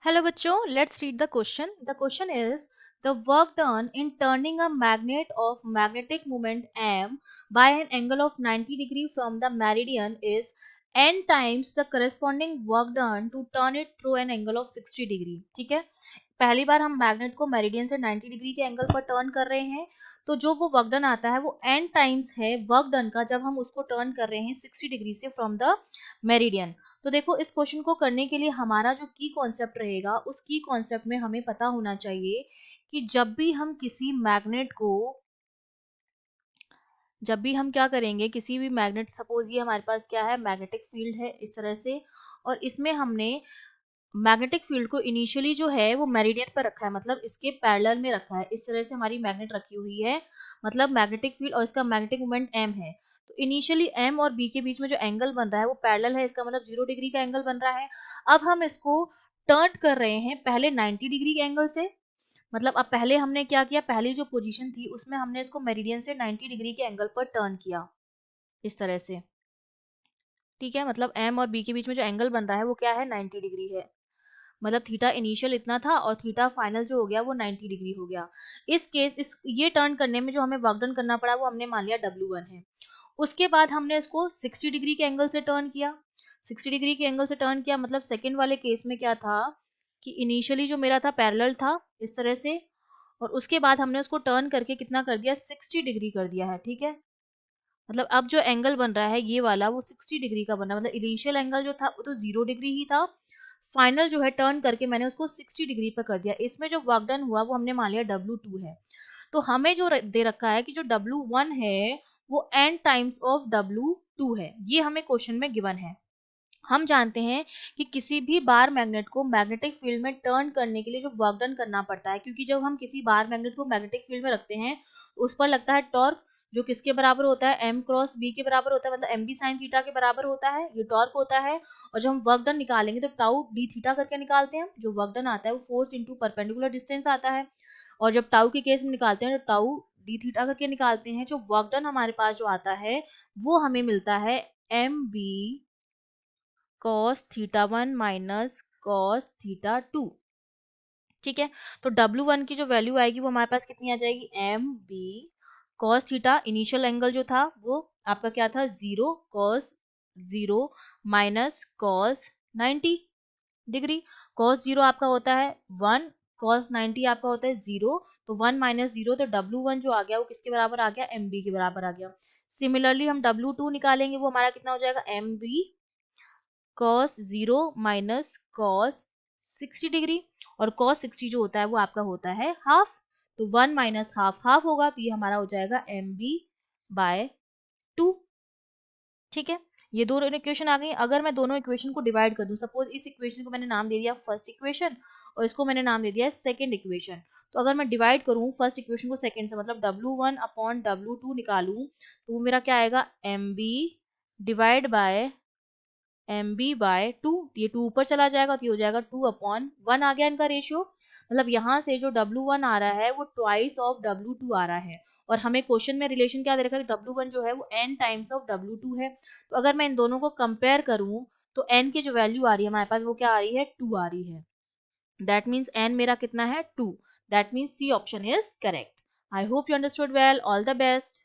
Hello बच्चों, let's read the question. The question is the work done in turning a magnet of magnetic moment m by an angle of 90 degree from the meridian is n times the corresponding work done to turn it through an angle of 60 degree. ठीक है, पहली बार हम magnet को meridian से 90 degree के angle पर turn कर रहे हैं, तो जो वो वर्क डन आता है वो n टाइम्स है वर्क डन का जब हम उसको टर्न कर रहे हैं 60 डिग्री से फ्रॉम द मेरिडियन। तो देखो, इस क्वेश्चन को करने के लिए हमारा जो की कॉन्सेप्ट रहेगा, उस की कॉन्सेप्ट में हमें पता होना चाहिए कि जब भी हम क्या करेंगे, किसी भी मैग्नेट, सपोज ये हमारे पास क्या है, मैग्नेटिक फील्ड है इस तरह से, और इसमें हमने मैग्नेटिक फील्ड को इनिशियली जो है वो मेरिडियन पर रखा है, मतलब इसके पैरेलल में रखा है। इस तरह से हमारी मैग्नेट रखी हुई है, मतलब मैग्नेटिक फील्ड और इसका मैग्नेटिक मोमेंट m है। तो इनिशियली m और b के बीच में जो एंगल बन रहा है वो पैरेलल है, इसका मतलब 0 डिग्री का एंगल बन रहा है। अब हम इसको टर्न कर रहे हैं पहले 90 डिग्री के एंगल से, मतलब अब पहले हमने क्या किया, पहली जो पोजीशन थी उसमें हमने इसको मेरिडियन से 90 डिग्री के एंगल पर टर्न किया इस तरह से। ठीक है, मतलब m और b के बीच में जो एंगल बन रहा है वो क्या है, 90 डिग्री है। मतलब थीटा इनिशियल इतना था और थीटा फाइनल जो हो गया वो 90 डिग्री हो गया। इस ये टर्न करने में जो हमें वर्क डन करना पड़ा वो हमने मान लिया W1 है। उसके बाद हमने इसको 60 डिग्री के एंगल से टर्न किया। 60 डिग्री के एंगल से टर्न किया, मतलब सेकेंड वाले केस में क्या था कि इनिशियली जो मेरा था पैरेलल था इस तरह से, और उसके बाद हमने उसको टर्न करके कितना कर दिया, 60 डिग्री कर दिया है। ठीक है, मतलब अब जो एंगल बन रहा है ये वाला वो 60 डिग्री का बना, मतलब इनिशियल एंगल जो था वो तो 0 डिग्री ही था, फाइनल जो है टर्न करके मैंने उसको 60 डिग्री पर कर दिया। इसमें जो वर्क डन हुआ वो हमने मान लिया W2 है। तो हमें जो दे रखा है कि जो W1 है वो n टाइम्स ऑफ W2 है, ये हमें क्वेश्चन में गिवन है। हम जानते हैं कि किसी भी बार मैग्नेट को मैग्नेटिक फील्ड में टर्न करने के लिए जो वर्क डन करना पड़ता है, क्योंकि जब हम किसी बार मैग्नेट को मैग्नेटिक फील्ड में रखते हैं उस पर लगता है टॉर्क, जो किसके बराबर होता है, m क्रॉस b के बराबर होता है, मतलब एम बी साइन थीटा के बराबर होता है, ये टॉर्क होता है। और जब हम वर्क डन निकालेंगे तो टाउ डी थीटा करके निकालते हैं, जो वर्क डन आता है वो फोर्स इंटू परपेंडिकुलर डिस्टेंस आता है। और जब टाउ के केस में निकालते हैं तो टाउ डी थीटा करके निकालते हैं। जो वर्क डन हमारे पास जो आता है वो हमें मिलता है mb cos theta 1 minus cos theta 2। ठीक है, तो W1 की जो वैल्यू आएगी वो हमारे पास कितनी आ जाएगी, M B cos theta, initial angle जो था वो आपका क्या था, 0 cos 0 minus cos 90 degree. cos 0 आपका होता है 1, cos 90 आपका होता है 0, तो 1 माइनस 0, तो W1 जो आ गया वो किसके बराबर आ गया, MB के बराबर आ गया। सिमिलरली हम W2 निकालेंगे, वो हमारा कितना हो जाएगा, MB cos 0 minus cos 60 degree, और cos 60 जो होता है वो आपका होता है हाफ, तो 1 माइनस हाफ हाफ होगा, तो ये हमारा हो जाएगा MB बाय 2। ठीक है, ये दोनों इक्वेशन आ गई। अगर मैं दोनों इक्वेशन को डिवाइड कर दूं, सपोज इस इक्वेशन को मैंने नाम दे दिया फर्स्ट इक्वेशन और इसको मैंने नाम दे दिया सेकंड इक्वेशन, तो अगर मैं डिवाइड करूं फर्स्ट इक्वेशन को सेकंड से, मतलब W1 अपॉन W2 निकालूं, तो वो मेरा क्या आएगा, MB divide by MB by 2, ये 2 ऊपर चला जाएगा तो ये हो जाएगा 2/1 आ गया इनका रेशियो। मतलब यहाँ से जो W1 आ रहा है वो ट्वाइस ऑफ W2 आ रहा है, और हमें क्वेश्चन में रिलेशन क्या दे रखा है कि W1 जो है वो n टाइम्स ऑफ W2 है। तो अगर मैं इन दोनों को कंपेयर करूं तो n की जो वैल्यू आ रही है हमारे पास वो क्या आ रही है, 2 आ रही है। दैट मीन्स n मेरा कितना है, 2। That means C option is correct. I hope you understood well. All the best.